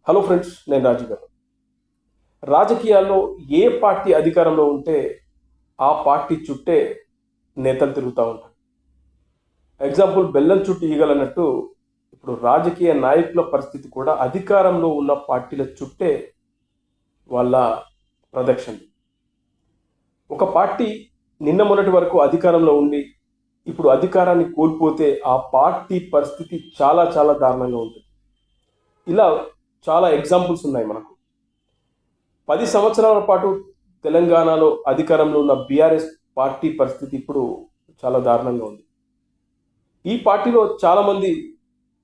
Hello friends, నేను రాజు గారు. రాజకీయాల్లో ఏ పార్టీ అధికారంలో ఉంటే ఆ పార్టీ చుట్టే నేతలు తిరుగుతూ ఉంటారు. ఎగ్జాంపుల్ బెల్లం చుట్టూ ఈగలన్నట్టు ఇప్పుడు రాజకీయ నాయకుల పరిస్థితి కూడా అధికారంలో ఉన్న పార్టీల చుట్టే వాళ్ళ ప్రదక్షిణ. ఒక పార్టీ నిన్న మొన్నటి వరకు అధికారంలో ఉండి ఇప్పుడు అధికారాన్ని కోల్పోతే ఆ పార్టీ పరిస్థితి చాలా చాలా దారుణంగా ఉంటుంది. ఇలా చాలా ఎగ్జాంపుల్స్ ఉన్నాయి మనకు. 10 సంవత్సరాల పాటు తెలంగాణలో అధికారంలో ఉన్న బీఆర్ఎస్ పార్టీ పరిస్థితి ఇప్పుడు చాలా దారుణంగా ఉంది. ఈ పార్టీలో చాలామంది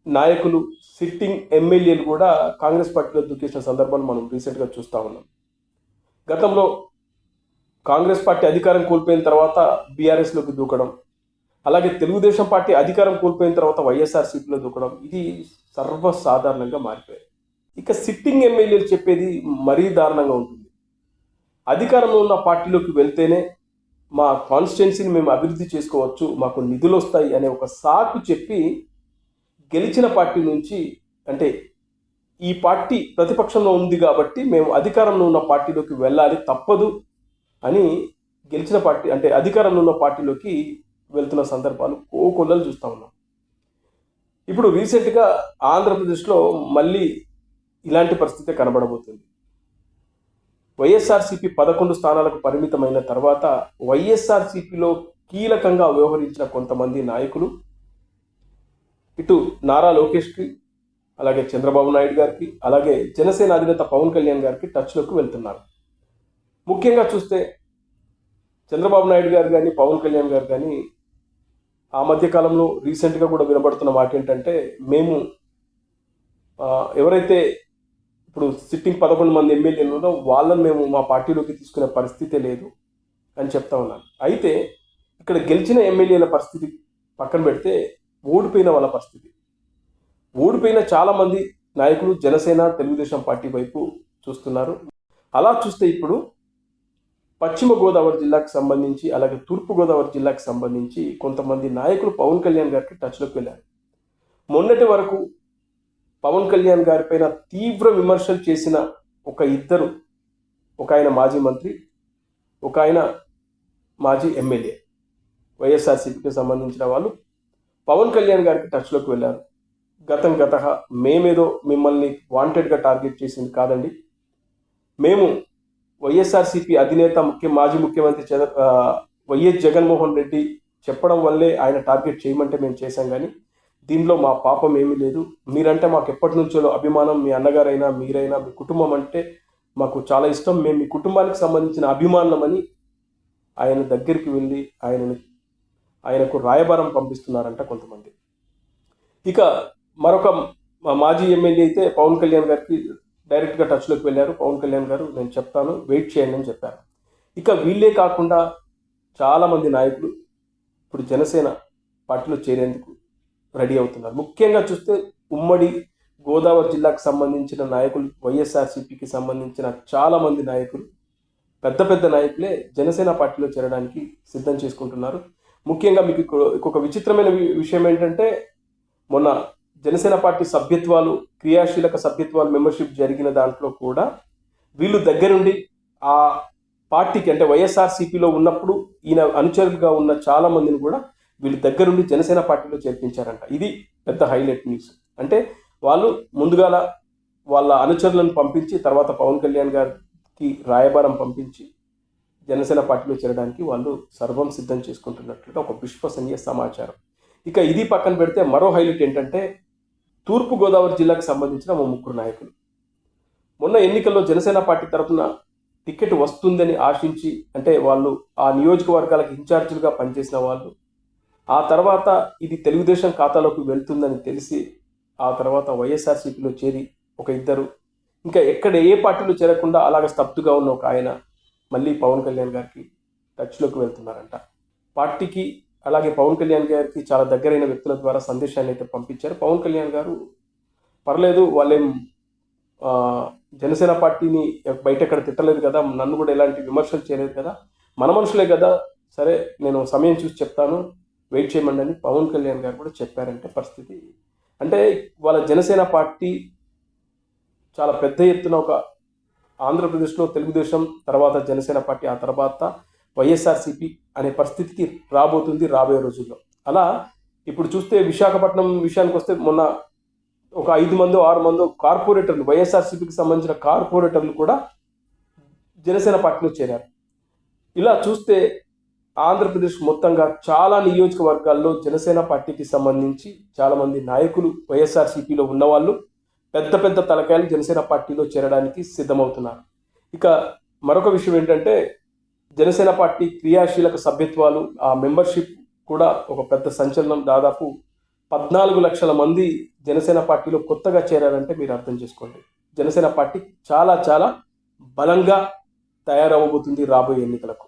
నాయకులు, సిట్టింగ్ ఎమ్మెల్యేలు కూడా కాంగ్రెస్ పార్టీలో దూకేసిన సందర్భాలు మనం రీసెంట్గా చూస్తూ ఉన్నాం. గతంలో కాంగ్రెస్ పార్టీ అధికారం కోల్పోయిన తర్వాత బీఆర్ఎస్లోకి దూకడం, అలాగే తెలుగుదేశం పార్టీ అధికారం కోల్పోయిన తర్వాత వైఎస్ఆర్సీపీలో దూకడం, ఇది సర్వసాధారణంగా మారిపోయాయి. ఇక సిట్టింగ్ ఎమ్మెల్యేలు చెప్పేది మరీ దారుణంగా ఉంటుంది. అధికారంలో ఉన్న పార్టీలోకి వెళ్తేనే మా కాన్స్టిట్యున్సీని మేము అభివృద్ధి చేసుకోవచ్చు, మాకు నిధులు వస్తాయి అనే ఒక సాకు చెప్పి గెలిచిన పార్టీ నుంచి, అంటే ఈ పార్టీ ప్రతిపక్షంలో ఉంది కాబట్టి మేము అధికారంలో ఉన్న పార్టీలోకి వెళ్ళాలి తప్పదు అని గెలిచిన పార్టీ, అంటే అధికారంలో ఉన్న పార్టీలోకి వెళ్తున్న సందర్భాలు కోకొల్లలు చూస్తూ ఉన్నాం. ఇప్పుడు రీసెంట్గా ఆంధ్రప్రదేశ్లో మళ్ళీ ఇలాంటి పరిస్థితి కనబడబోతుంది. వైఎస్ఆర్సీపీ 11 స్థానాలకు పరిమితమైన తర్వాత వైఎస్ఆర్సీపీలో కీలకంగా వ్యవహరించిన కొంతమంది నాయకులు ఇటు నారా లోకేష్కి, అలాగే చంద్రబాబు నాయుడు గారికి, అలాగే జనసేన అధినేత పవన్ కళ్యాణ్ గారికి టచ్లోకి వెళ్తున్నారు. ముఖ్యంగా చూస్తే చంద్రబాబు నాయుడు గారు కానీ, పవన్ కళ్యాణ్ గారు కానీ ఆ మధ్యకాలంలో రీసెంట్గా కూడా వినబడుతున్న మాట ఏంటంటే, మేము ఎవరైతే ఇప్పుడు సిట్టింగ్ 11 మంది ఎమ్మెల్యేలు ఉన్నారో వాళ్ళని మేము మా పార్టీలోకి తీసుకునే పరిస్థితే లేదు అని చెప్తా ఉన్నాను. అయితే ఇక్కడ గెలిచిన ఎమ్మెల్యేల పరిస్థితి పక్కన పెడితే ఓడిపోయిన వాళ్ళ పరిస్థితి, ఓడిపోయిన చాలామంది నాయకులు జనసేన, తెలుగుదేశం పార్టీ వైపు చూస్తున్నారు. అలా చూస్తే ఇప్పుడు పశ్చిమ గోదావరి జిల్లాకు సంబంధించి, అలాగే తూర్పు గోదావరి జిల్లాకు సంబంధించి కొంతమంది నాయకులు పవన్ కళ్యాణ్ గారికి టచ్లోకి వెళ్ళారు. మొన్నటి వరకు పవన్ కళ్యాణ్ గారి పైన తీవ్ర విమర్శలు చేసిన ఇద్దరు, ఒక ఆయన మాజీ మంత్రి, ఒక ఆయన మాజీ ఎమ్మెల్యే, వైఎస్ఆర్సీపీకి సంబంధించిన వాళ్ళు పవన్ కళ్యాణ్ గారికి టచ్లోకి వెళ్ళారు. గత మేమేదో మిమ్మల్ని వాంటెడ్గా టార్గెట్ చేసింది కాదండి, మేము వైఎస్ఆర్సీపీ అధినేత మాజీ ముఖ్యమంత్రి వైఎస్ జగన్మోహన్ రెడ్డి చెప్పడం వల్లే ఆయన టార్గెట్ చేయమంటే మేము చేశాం, కానీ దీనిలో మా పాపం ఏమీ లేదు. మీరంటే మాకు ఎప్పటి నుంచో అభిమానం, మీ అన్నగారైనా మీరైనా మీ కుటుంబం అంటే మాకు చాలా ఇష్టం, మేము మీ కుటుంబానికి సంబంధించిన అభిమానమని ఆయన దగ్గరికి వెళ్ళి ఆయనకు రాయబారం పంపిస్తున్నారంట కొంతమంది. ఇక మరొక మాజీ ఎమ్మెల్యే అయితే పవన్ కళ్యాణ్ గారికి డైరెక్ట్గా టచ్లోకి వెళ్ళారు. పవన్ కళ్యాణ్ గారు నేను చెప్తాను, వెయిట్ చేయండి అని చెప్పారు. ఇక వీళ్ళే కాకుండా చాలామంది నాయకులు ఇప్పుడు జనసేన పార్టీలో చేరేందుకు రెడీ అవుతున్నారు. ముఖ్యంగా చూస్తే ఉమ్మడి గోదావరి జిల్లాకు సంబంధించిన నాయకులు, వైఎస్ఆర్సీపీకి సంబంధించిన చాలామంది నాయకులు, పెద్ద నాయకులే జనసేన పార్టీలో చేరడానికి సిద్ధం చేసుకుంటున్నారు. ముఖ్యంగా మీకు ఇంకొక విచిత్రమైన విషయం ఏంటంటే, మొన్న జనసేన పార్టీ సభ్యత్వాలు, క్రియాశీలక సభ్యత్వాలు మెంబర్షిప్ జరిగిన దాంట్లో కూడా వీళ్ళు దగ్గరుండి ఆ పార్టీకి, అంటే వైఎస్ఆర్సీపీలో ఉన్నప్పుడు ఈయన అనుచరులుగా ఉన్న చాలా మందిని కూడా వీళ్ళు దగ్గరుండి జనసేన పార్టీలో చేర్పించారంట. ఇది పెద్ద హైలైట్ న్యూస్. అంటే వాళ్ళు ముందుగాల వాళ్ళ అనుచరులను పంపించి తర్వాత పవన్ కళ్యాణ్ గారికి రాయబారం పంపించి జనసేన పార్టీలో చేరడానికి వాళ్ళు సర్వం సిద్ధం చేసుకుంటున్నట్లుగా ఒక విశ్వసనీయ సమాచారం. ఇక ఇది పక్కన పెడితే మరో హైలైట్ ఏంటంటే, తూర్పు గోదావరి జిల్లాకు సంబంధించిన 3 నాయకులు మొన్న ఎన్నికల్లో జనసేన పార్టీ తరఫున టికెట్ వస్తుందని ఆశించి, అంటే వాళ్ళు ఆ నియోజకవర్గాలకు ఇన్ఛార్జీలుగా పనిచేసిన వాళ్ళు, ఆ తర్వాత ఇది తెలుగుదేశం ఖాతాలోకి వెళ్తుందని తెలిసి ఆ తర్వాత వైఎస్ఆర్సీపీలో చేరి ఒక ఇద్దరు, ఇంకా ఏ పార్టీలో చేరకుండా అలాగ స్తబ్దుగా ఉన్న ఒక ఆయన మళ్ళీ పవన్ కళ్యాణ్ గారికి టచ్లోకి వెళ్తున్నారంట. పార్టీకి అలాగే పవన్ కళ్యాణ్ గారికి చాలా దగ్గరైన వ్యక్తుల ద్వారా సందేశాన్ని అయితే పంపించారు. పవన్ కళ్యాణ్ గారు పర్లేదు, వాళ్ళేం జనసేన పార్టీని బయట ఎక్కడ తిట్టలేదు కదా, నన్ను కూడా ఎలాంటి విమర్శలు చేయలేదు కదా, మన మనుషులే కదా, సరే నేను సమయం చూసి చెప్తాను, వెయిట్ చేయమండి అని పవన్ కళ్యాణ్ గారు కూడా చెప్పారంటే పరిస్థితి. అంటే వాళ్ళ జనసేన పార్టీ చాలా పెద్ద ఎత్తున ఒక ఆంధ్రప్రదేశ్లో తెలుగుదేశం తర్వాత జనసేన పార్టీ ఆ తర్వాత వైఎస్ఆర్సీపీ అనే పరిస్థితికి రాబోతుంది రాబోయే రోజుల్లో. అలా ఇప్పుడు చూస్తే విశాఖపట్నం విషయానికి వస్తే మొన్న ఒక 5 మందో 6 మందో కార్పొరేటర్లు వైఎస్ఆర్సీపీకి సంబంధించిన కార్పొరేటర్లు కూడా జనసేన పార్టీలో చేరారు. ఇలా చూస్తే ఆంధ్రప్రదేశ్ మొత్తంగా చాలా నియోజకవర్గాల్లో జనసేన పార్టీకి సంబంధించి చాలామంది నాయకులు వైఎస్ఆర్సీపీలో ఉన్నవాళ్ళు పెద్ద పెద్ద తలకాయలు జనసేన పార్టీలో చేరడానికి సిద్ధమవుతున్నారు. ఇక మరొక విషయం ఏంటంటే జనసేన పార్టీ క్రియాశీలక సభ్యత్వాలు ఆ మెంబర్షిప్ కూడా ఒక పెద్ద సంచలనం. దాదాపు 14 లక్షల మంది జనసేన పార్టీలో కొత్తగా చేరారంటే మీరు అర్థం చేసుకోండి. జనసేన పార్టీ చాలా చాలా బలంగా తయారవబోతుంది రాబోయే ఎన్నికలకు.